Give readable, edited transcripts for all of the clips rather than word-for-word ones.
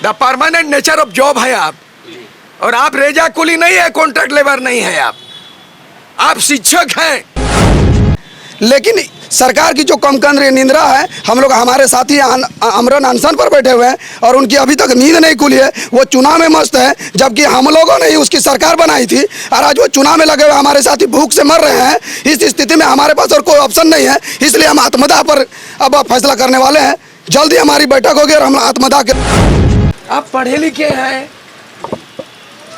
The permanent nature of job है आप, और आप रेजा कुली नहीं है, कॉन्ट्रैक्ट लेबर नहीं है, आप शिक्षक हैं। लेकिन सरकार की जो कम कर रही निंद्रा है, हम लोग हमारे साथी आमरण अनशन पर बैठे हुए हैं और उनकी अभी तक नींद नहीं खुली है। वो चुनाव में मस्त है, जबकि हम लोगों ने ही उसकी सरकार बनाई थी और आज वो चुनाव में लगे हुए हमारे साथी भूख से मर रहे हैं। इस स्थिति में हमारे पास और कोई ऑप्शन नहीं है, इसलिए हम आत्मदाह पर अब फैसला करने वाले हैं। जल्दी हमारी बैठक होगी और हम आत्मदाह के। आप पढ़े लिखे हैं,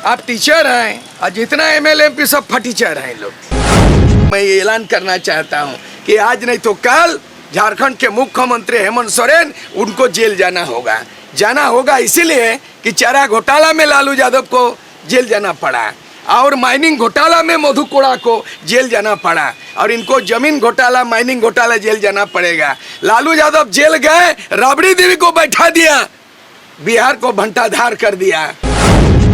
आप टीचर हैं, और जितना MLA MP सब फटीचर हैं लोग। मैं ये ऐलान करना चाहता हूँ कि आज नहीं तो कल झारखंड के मुख्यमंत्री हेमंत सोरेन उनको जेल जाना होगा इसीलिए कि चारा घोटाला में लालू यादव को जेल जाना पड़ा, और माइनिंग घोटाला में मधु कोड़ा को जेल जाना पड़ा, और इनको जमीन घोटाला माइनिंग घोटाला जेल जाना पड़ेगा। लालू यादव जेल गए, राबड़ी देवी को बैठा दिया, बिहार को भंटाधार कर दिया।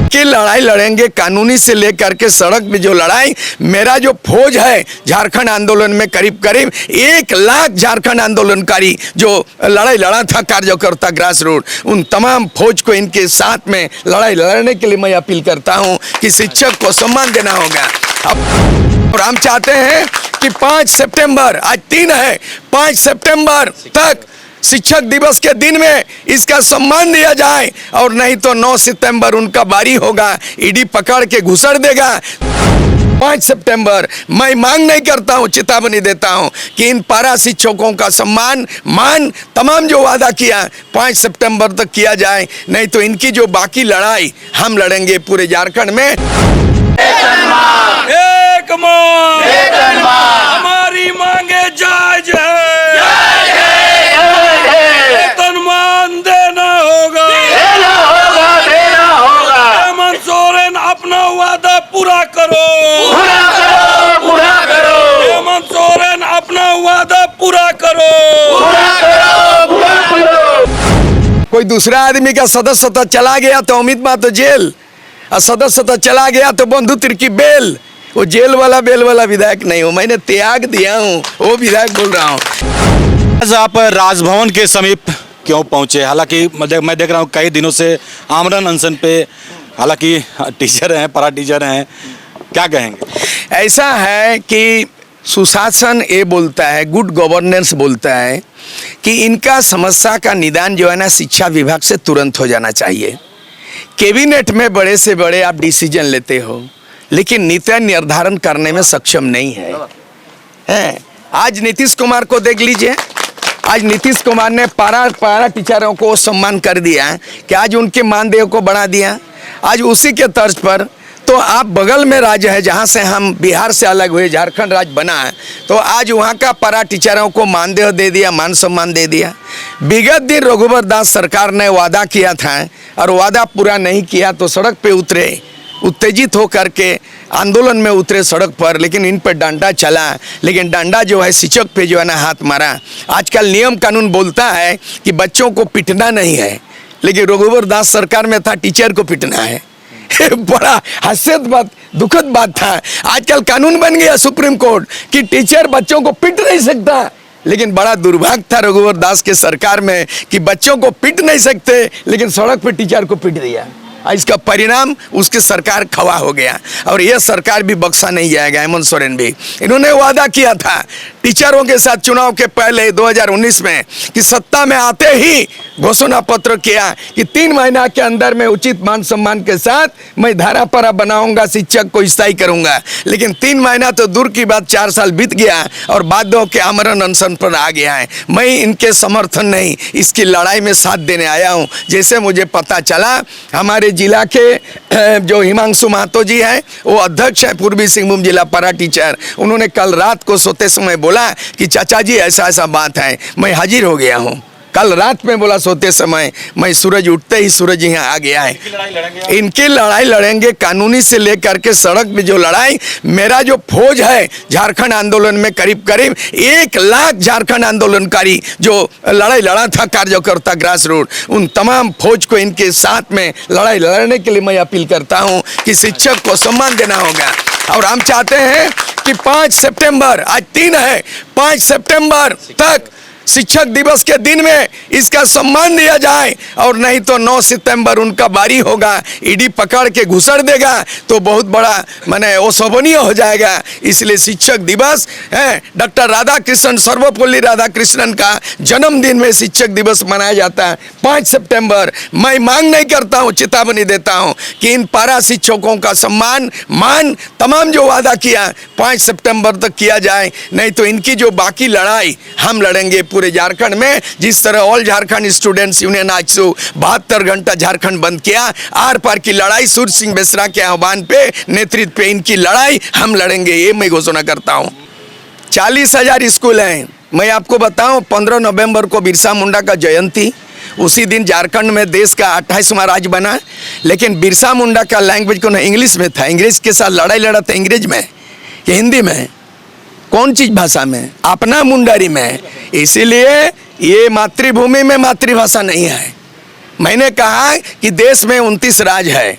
की लड़ाई लड़ेंगे कानूनी से लेकर के सड़क में जो लड़ाई, मेरा जो फौज है झारखंड आंदोलन में करीब 1 लाख झारखंड आंदोलनकारी जो लड़ाई लड़ा था कार्यकर्ता ग्रास रूट, उन तमाम फौज को इनके साथ में लड़ाई लड़ने के लिए मैं अपील करता हूं कि शिक्षक को सम्मान देना होगा। अब हम चाहते हैं कि 5 सितंबर, आज 3 है, 5 सितंबर तक शिक्षक दिवस के दिन में इसका सम्मान दिया जाए, और नहीं तो 9 सितंबर उनका बारी होगा, ईडी पकड़ के घुसड़ देगा। 5 सितंबर मैं मांग नहीं करता हूं, चेतावनी देता हूं कि इन पारा शिक्षकों का सम्मान मान तमाम जो वादा किया 5 सितंबर तक किया जाए, नहीं तो इनकी जो बाकी लड़ाई हम लड़ेंगे पूरे झारखंड में। एक हमारी मांगे जायज है, वेतनमान देना होगा, हेमंत सोरेन अपना वादा पूरा करो, हेमंत सोरेन अपना वादा पूरा करो। कोई दूसरा आदमी का सदस्यता चला गया तो अमित मां तो जेल, और सदस्यता चला गया तो बंधु तिर्की बेल। वो जेल वाला बेल वाला विधायक नहीं हूँ, मैंने त्याग दिया हूँ, वो विधायक बोल रहा हूँ। आज आप राजभवन के समीप क्यों पहुंचे? हालांकि मैं देख रहा हूं कई दिनों से आमरण अनशन पे, हालांकि टीचर हैं, परा टीचर हैं, क्या कहेंगे? ऐसा है कि सुशासन ये बोलता है, गुड गवर्नेंस बोलता है कि इनका समस्या का निदान जो है ना शिक्षा विभाग से तुरंत हो जाना चाहिए। कैबिनेट में बड़े से बड़े आप डिसीजन लेते हो, लेकिन नीति निर्धारण करने में सक्षम नहीं है। आज नीतीश कुमार को देख लीजिए, आज नीतीश कुमार ने पारा टीचरों को सम्मान कर दिया कि आज उनके मानदेय को बढ़ा दिया। आज उसी के तर्ज पर तो आप बगल में राज्य है जहां से हम बिहार से अलग हुए, झारखंड राज्य बना है, तो आज वहां का पारा टीचरों को मानदेय दे दिया, मान सम्मान दे दिया। विगत दिन रघुवर दास सरकार ने वादा किया था और वादा पूरा नहीं किया तो सड़क पे उतरे, उत्तेजित होकर के आंदोलन में उतरे सड़क पर, लेकिन इन पर डंडा चला, लेकिन डंडा जो है शिक्षक पे जो है ना हाथ मारा। आजकल नियम कानून बोलता है कि बच्चों को पिटना नहीं है, लेकिन रघुवर दास सरकार में था टीचर को पिटना है। बड़ा हास्यद बात, दुखद बात था। आजकल कानून बन गया सुप्रीम कोर्ट कि टीचर बच्चों को पिट नहीं सकता, लेकिन बड़ा दुर्भाग्य था रघुवर दास के सरकार में कि बच्चों को पिट नहीं सकते, लेकिन सड़क पे टीचर को पिट दिया। इसका परिणाम उसकी सरकार खवा हो गया, और यह सरकार भी बख्शा नहीं जाएगा। हेमंत सोरेन भी, इन्होंने वादा किया था टीचरों के साथ चुनाव के पहले 2019 में कि सत्ता में आते ही घोषणा पत्र किया कि 3 महीना के अंदर में उचित मान सम्मान के साथ मैं धारा पारा बनाऊंगा, शिक्षक को स्थायी करूंगा। लेकिन 3 महीना तो दूर की बात, 4 साल बीत गया और बाध्य के आमरण अनशन पर आ गया है। मैं इनके समर्थन नहीं, इसकी लड़ाई में साथ देने आया हूँ। जैसे मुझे पता चला, हमारे जिला के जो हिमांशु महतो जी हैं, वो अध्यक्ष है पूर्वी सिंहभूम जिला पारा टीचर, उन्होंने कल रात को सोते समय बोला कि चाचा जी ऐसा ऐसा बात है। मैं हाजिर हो गया हूँ, कल रात में बोला सोते समय, मैं सूरज उठते ही सूरज यहाँ आ गया है। इनकी लड़ाई लड़ेंगे कानूनी से लेकर के सड़क में जो लड़ाई, मेरा जो फौज है झारखंड आंदोलन में करीब 1 लाख झारखंड आंदोलनकारी जो लड़ाई लड़ा था कार्यकर्ता ग्रास रूट, उन तमाम फौज को इनके साथ में लड़ाई लड़ने के लिए मैं अपील करता हूँ कि शिक्षक को सम्मान देना होगा। और हम चाहते हैं कि 5 सितंबर, आज 3 है, 5 सितंबर तक शिक्षक दिवस के दिन में इसका सम्मान दिया जाए, और नहीं तो 9 सितंबर उनका बारी होगा, ईडी पकड़ के घुसड़ देगा तो बहुत बड़ा माने अशोभनीय हो जाएगा। इसलिए शिक्षक दिवस है, डॉक्टर राधाकृष्णन, सर्वपल्ली राधाकृष्णन का जन्मदिन में शिक्षक दिवस मनाया जाता है 5 सितंबर। मैं मांग नहीं करता हूँ, चेतावनी देता हूँ कि इन पारा शिक्षकों का सम्मान मान तमाम जो वादा किया 5 सितंबर तक किया जाए, नहीं तो इनकी जो बाकी लड़ाई हम लड़ेंगे पूरे झारखंड में। जिस तरह ऑल झारखंड स्टूडेंट्स यूनियन आज से 72 घंटा झारखंड बंद किया, आर पार की लड़ाई सूर्य सिंह बेसरा के आह्वान पे, नेतृत्व पे इनकी लड़ाई हम लड़ेंगे, ये मैं घोषणा करता हूँ। 40,000 स्कूल हैं। मैं आपको बताऊं 15 नवंबर को बिरसा मुंडा का जयंती, उसी दिन झारखंड में देश का 28वां राज्य बना, लेकिन बिरसा मुंडा का लैंग्वेज को इंग्लिश में था। अंग्रेज के साथ लड़ाई लड़ा था अंग्रेज में कि हिंदी में, कौन चीज भाषा में? अपना मुंडारी में। इसीलिए ये मातृभूमि में मातृभाषा नहीं है। मैंने कहा कि देश में 29 राज्य है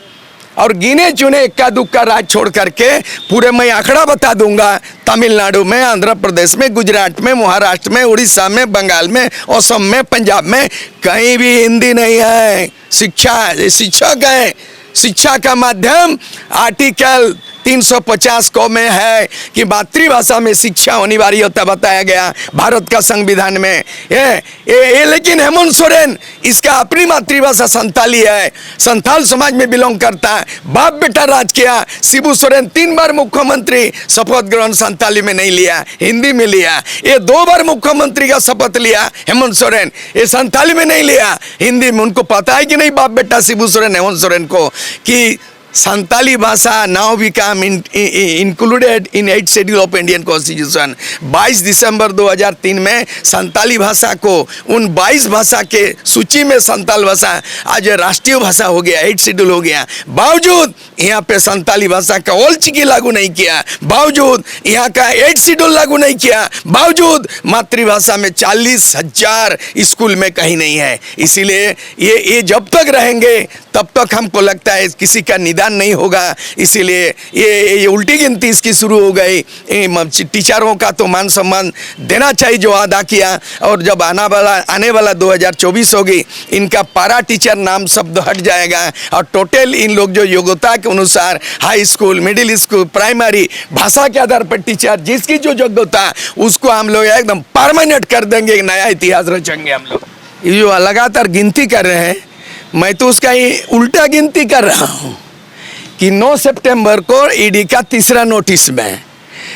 और गिने चुने इक्का दुक्का राज्य छोड़ करके पूरे मैं आंकड़ा बता दूंगा, तमिलनाडु में, आंध्र प्रदेश में, गुजरात में, महाराष्ट्र में, उड़ीसा में, बंगाल में, असम में, पंजाब में कहीं भी हिंदी नहीं है। शिक्षक है, शिक्षा का माध्यम आर्टिकल 350 को में है कि मातृभाषा में शिक्षा अनिवार्यता बताया गया भारत का संविधान में। लेकिन हेमंत सोरेन इसका अपनी मातृभाषा संथाली है, संथाल समाज में बिलोंग करता है, बाप बेटा राज किया। शिबू सोरेन 3 बार मुख्यमंत्री, शपथ ग्रहण संथाली में नहीं लिया, हिंदी में लिया। ये 2 बार मुख्यमंत्री का शपथ लिया हेमंत सोरेन, ये संथाली में नहीं लिया, हिंदी में। उनको पता है कि नहीं बाप बेटा शिबू सोरेन हेमंत सोरेन को कि संताली भाषा now become included in 8th schedule of Indian constitution. 22 दिसंबर 2003 में संताली भाषा को उन 22 भाषा के सूची में संताल भाषा आज राष्ट्रीय भाषा हो गया, 8th शेड्यूल हो गया। बावजूद यहाँ पे संताली भाषा का ऑल चिकी लागू नहीं किया, बावजूद यहाँ का 8th शेड्यूल लागू नहीं किया, बावजूद मातृभाषा में 40,000 स्कूल में कहीं नहीं है। इसीलिए ये जब तक रहेंगे तब तक हमको लगता है किसी का निदान नहीं होगा। इसीलिए ये उल्टी गिनती इसकी शुरू हो गई। टीचरों का तो मान सम्मान देना चाहिए जो अदा किया, और जब आने वाला 2024 होगी इनका पारा टीचर नाम शब्द हट जाएगा और टोटल इन लोग जो योग्यता के अनुसार high school, middle school, primary भाषा के आधार पर टीचर जिसकी जो योग्यता उसको हम लोग एकदम परमानेंट कर देंगे, एक नया इतिहास रचेंगे हम लोग। ये जो लगातार गिनती कर रहे हैं, मैं तो उसका ही उल्टा गिनती कर रहा हूँ कि 9 सितंबर को ईडी का 3रा नोटिस में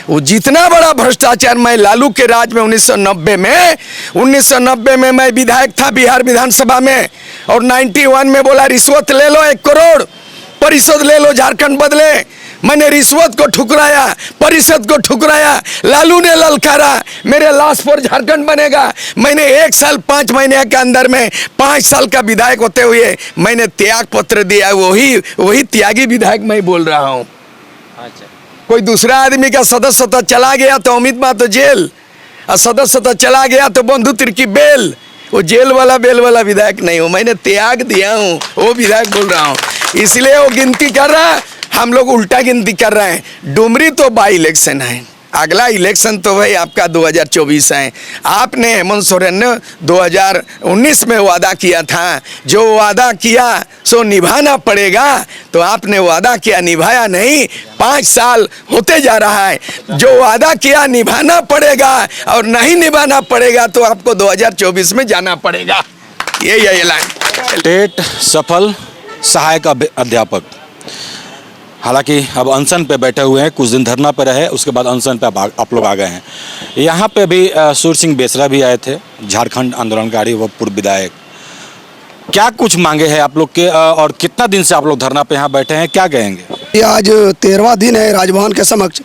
वो जितना बड़ा भ्रष्टाचार, मैं लालू के राज में 1990 में मैं विधायक था बिहार विधानसभा में, और 91 में बोला रिश्वत ले लो 1 करोड़, परिषद ले लो झारखंड बदले। मैंने रिश्वत को ठुकराया, परिषद को ठुकराया, लालू ने ललकारा मेरे लाश पर झारखंड बनेगा। मैंने 1 साल 5 महीने के अंदर में 5 साल का विधायक होते हुए मैंने त्याग पत्र दिया। वही त्यागी विधायक मैं बोल रहा हूँ। अच्छा, कोई दूसरा आदमी का सदस्यता चला गया तो अमित मां तो जेल, और सदस्यता चला गया तो बंधु तिर्की बेल। वो जेल वाला बेल वाला विधायक नहीं हूँ, मैंने त्याग दिया हूँ, वो विधायक बोल रहा हूँ। इसलिए वो गिनती कर रहा, हम लोग उल्टा गिनती कर रहे हैं। डुमरी तो बाई इलेक्शन है, अगला इलेक्शन तो भाई आपका 2024 है। आपने हेमंत सोरेन ने 2019 में वादा किया था, जो वादा किया सो निभाना पड़ेगा। तो आपने वादा किया, निभाया नहीं, 5 साल होते जा रहा है। जो वादा किया निभाना पड़ेगा, और नहीं निभाना पड़ेगा तो आपको 2024 में जाना पड़ेगा। यही है लाइन। टेट सफल सहायक अध्यापक, हालांकि अब अनशन पे बैठे हुए हैं, कुछ दिन धरना पे रहे, उसके बाद अनशन पे आप लोग आ गए हैं। यहाँ पे भी सूर्य सिंह बेसरा भी आए थे, झारखंड आंदोलनकारी व पूर्व विधायक। क्या कुछ मांगे हैं आप लोग के, और कितना दिन से आप लोग धरना पे यहाँ बैठे हैं, क्या कहेंगे? ये आज 13वां दिन है राजभवन के समक्ष।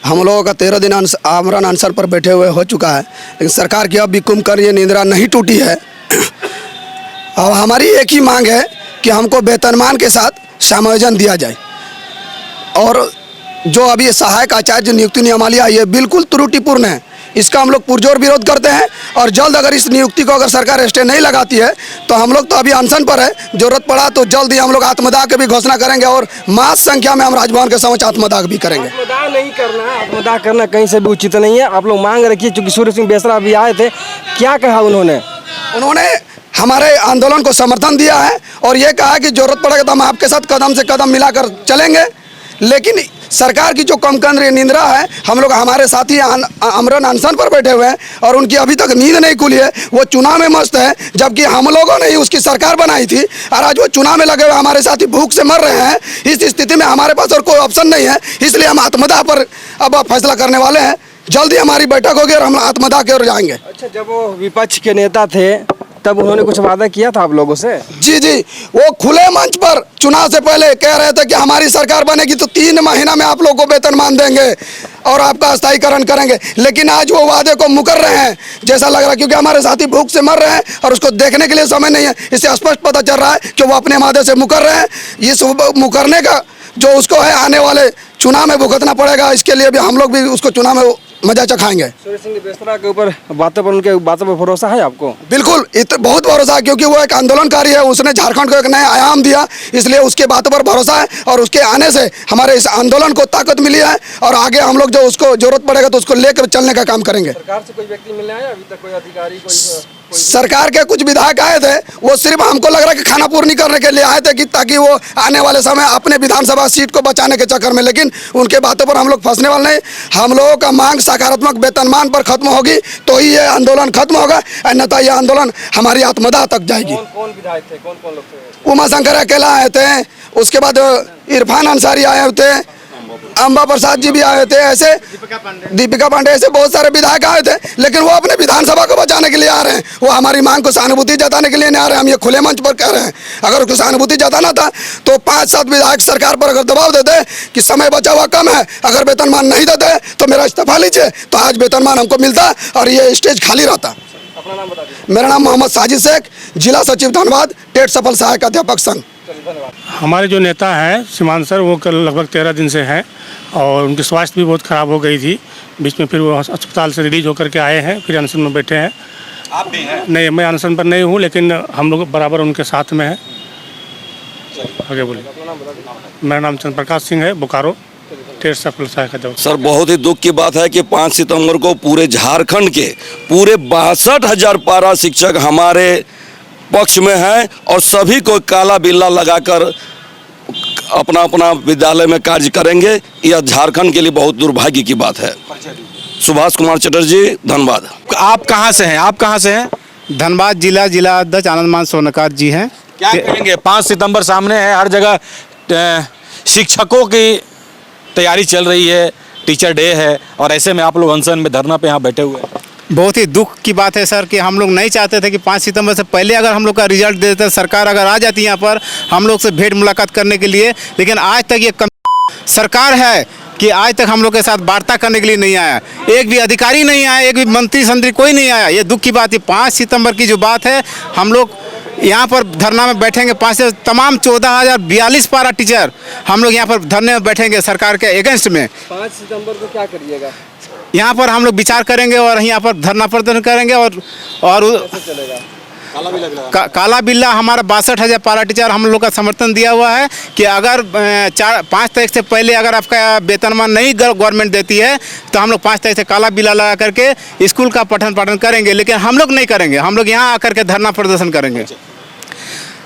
हम लोगों का 13 दिन आमरण अनशन पर बैठे हुए हो चुका है, लेकिन सरकार की अब भी कुंभकर्ण निद्रा नहीं टूटी है। और हमारी एक ही मांग है कि हमको वेतनमान के साथ समायोजन दिया जाए, और जो अभी सहायक आचार्य नियुक्ति नियमावली आई है बिल्कुल त्रुटिपूर्ण है। इसका हम लोग पुरजोर विरोध करते हैं। और जल्द अगर इस नियुक्ति को अगर सरकार स्टे नहीं लगाती है तो हम लोग तो अभी अनशन पर है, जरूरत पड़ा तो जल्द ही हम लोग आत्मदाह की भी घोषणा करेंगे और मास संख्या में हम राजभवन के समक्ष आत्मदाह भी करेंगे। आत्मदाह नहीं करना है, आत्मदाह करना कहीं से भी उचित नहीं है। आप लोग मांग रखिए, चूंकि सूर्य सिंह बेसरा अभी आए थे, क्या कहा उन्होंने हमारे आंदोलन को समर्थन दिया है और ये कहा कि जरूरत पड़ेगा तो हम आपके साथ कदम से कदम मिलाकर चलेंगे। लेकिन सरकार की जो कम केंद्रीय निंदा है, हम लोग हमारे साथी आमरण अनशन पर बैठे हुए हैं और उनकी अभी तक नींद नहीं खुली है। वो चुनाव में मस्त है, जबकि हम लोगों ने ही उसकी सरकार बनाई थी और आज वो चुनाव में लगे हुए हमारे साथी भूख से मर रहे हैं। इस स्थिति में हमारे पास और कोई ऑप्शन नहीं है, इसलिए हम आत्मदाह पर अब फैसला करने वाले हैं। जल्दी हमारी बैठक होगी और हम आत्मदाह की ओर जाएंगे। अच्छा, जब वो विपक्ष के नेता थे तब उन्होंने कुछ वादा किया था आप लोगों से? जी, वो खुले मंच पर चुनाव से पहले कह रहे थे कि हमारी सरकार बनेगी तो 3 महीना में आप लोगों को वेतनमान देंगे और आपका स्थायीकरण करेंगे। लेकिन आज वो वादे को मुकर रहे हैं जैसा लग रहा है, क्योंकि हमारे साथी भूख से मर रहे हैं और उसको देखने के लिए समय नहीं है। इससे स्पष्ट पता चल रहा है कि वो अपने वादे से मुकर रहे हैं। इस मुकरने का जो उसको है आने वाले चुनाव में भुगतना पड़ेगा। इसके लिए भी हम लोग भी उसको चुनाव में मजा चखाएंगे। सूर्य सिंह बेसरा के ऊपर उनके बातों पर भरोसा है आपको? बिल्कुल, बहुत भरोसा है, क्योंकि वो एक आंदोलनकारी है। उसने झारखंड को एक नया आयाम दिया, इसलिए उसके बातों पर भरोसा है और उसके आने से हमारे इस आंदोलन को ताकत मिली है और आगे हम लोग जो उसको जरूरत पड़ेगा तो उसको लेकर चलने का काम करेंगे। सरकार से कोई व्यक्ति मिलने आया अभी तक? कोई अधिकारी, सरकार के कुछ विधायक आए थे, वो सिर्फ हमको लग रहा है कि खाना पूर्ति करने के लिए आए थे कि ताकि वो आने वाले समय अपने विधानसभा सीट को बचाने के चक्कर में, लेकिन उनके बातों पर हम लोग फंसने वाले नहीं। हम लोगों का मांग सकारात्मक वेतनमान पर खत्म होगी तो ही ये आंदोलन खत्म होगा, अन्यथा ये आंदोलन हमारी आत्मदाह तक जाएगी। कौन विधायक थे, कौन लोग थे? उमा शंकर अकेला आए थे, उसके बाद इरफान अंसारी आए थे, अम्बा प्रसाद जी भी आए थे, ऐसे दीपिका पांडे, ऐसे बहुत सारे विधायक आए थे। लेकिन वो अपने विधानसभा को बचाने के लिए आ रहे हैं, वो हमारी मांग को सहानुभूति जताने के लिए नहीं आ रहे हैं। हम ये खुले मंच पर कह रहे हैं, अगर उसको सहानुभूति जताना था तो 5-7 विधायक सरकार पर अगर दबाव देते कि समय बचा हुआ कम है, अगर वेतनमान नहीं देते तो मेरा इस्तीफा लीजिए, तो आज वेतनमान हमको मिलता और ये स्टेज खाली रहता। अपना नाम बता दीजिए। मेरा नाम मोहम्मद साजिद शेख, जिला सचिव धनबाद, टेट सफल सहायक अध्यापक संघ। हमारे जो नेता हैं सीमांत सर, वो कल लगभग 13 दिन से हैं और उनकी स्वास्थ्य भी बहुत ख़राब हो गई थी। बीच में फिर वो अस्पताल से रिलीज होकर के आए हैं, फिर अनशन में बैठे हैं। आप भी हैं? नहीं, मैं अनशन पर नहीं हूँ, लेकिन हम लोग बराबर उनके साथ में हैं। आगे बोलिए। मेरा नाम चंद्र प्रकाश सिंह है, बोकारो, टेट सफल सहायक अध्यापक। सर, बहुत ही दुख की बात है कि 5 सितंबर को पूरे झारखंड के पूरे 62,000 पारा शिक्षक हमारे पक्ष में हैं और सभी को काला बिल्ला लगाकर अपना अपना विद्यालय में कार्य करेंगे। यह झारखंड के लिए बहुत दुर्भाग्य की बात है। सुभाष कुमार चटर्जी, धनबाद। आप कहाँ से हैं? आप कहाँ से हैं? धनबाद जिला अध्यक्ष आनंदमान सोनकार जी हैं। क्या कहेंगे? 5 सितंबर सामने है, हर जगह शिक्षकों की तैयारी चल रही है, टीचर डे है और ऐसे में आप लोग अनशन में धरना पे यहाँ बैठे हुए हैं। बहुत ही दुख की बात है सर कि हम लोग नहीं चाहते थे कि 5 सितंबर से पहले अगर हम लोग का रिजल्ट दे देते, सरकार अगर आ जाती यहाँ पर हम लोग से भेंट मुलाकात करने के लिए, लेकिन आज तक ये सरकार है कि आज तक हम लोग के साथ वार्ता करने के लिए नहीं आया। एक भी अधिकारी नहीं आया, एक भी मंत्री कोई नहीं आया। ये दुख की बात है। 5 सितंबर की जो बात है, हम लोग यहाँ पर धरना में बैठेंगे। 5 से तमाम 14,042 पारा टीचर हम लोग यहाँ पर धरने में बैठेंगे सरकार के अगेंस्ट में। 5 सितंबर को क्या करिएगा? यहाँ पर हम लोग विचार करेंगे और यहाँ पर धरना प्रदर्शन करेंगे और चलेगा काला बिल्ला हमारा 62,000 पारा टीचर हम लोग का समर्थन दिया हुआ है कि अगर 5 तारीख से पहले अगर आपका वेतनमान नहीं गवर्नमेंट देती है तो हम लोग 5 तारीख से काला बिल्ला लगा करके स्कूल का पठन पाठन करेंगे। लेकिन हम लोग नहीं करेंगे, हम लोग यहाँ आकर के धरना प्रदर्शन करेंगे।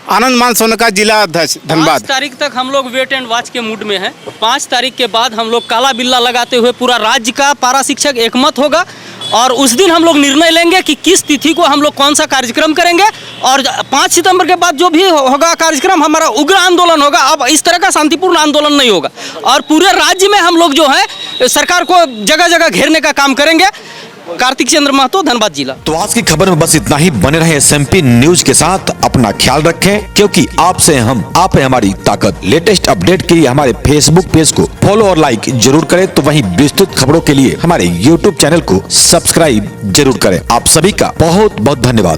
आनंदमान सोनका, जिला अध्यक्ष, धनबाद। 5 तारीख तक हम लोग वेट एंड वॉच के मूड में हैं। 5 तारीख के बाद हम लोग काला बिल्ला लगाते हुए पूरा राज्य का पारा शिक्षक एकमत होगा और उस दिन हम लोग निर्णय लेंगे कि किस तिथि को हम लोग कौन सा कार्यक्रम करेंगे। और 5 सितंबर के बाद जो भी होगा कार्यक्रम, हमारा उग्र आंदोलन होगा। अब इस तरह का शांतिपूर्ण आंदोलन नहीं होगा और पूरे राज्य में हम लोग जो है सरकार को जगह जगह घेरने का काम करेंगे। कार्तिक चंद्र महतो, धनबाद जिला। तो आज की खबर में बस इतना ही। बने रहे SMP न्यूज के साथ, अपना ख्याल रखें क्योंकि आपसे हम, आप है हमारी ताकत। लेटेस्ट अपडेट के लिए हमारे फेसबुक पेज को फॉलो और लाइक जरूर करें, तो वहीं विस्तृत खबरों के लिए हमारे YouTube चैनल को सब्सक्राइब जरूर करें। आप सभी का बहुत बहुत धन्यवाद।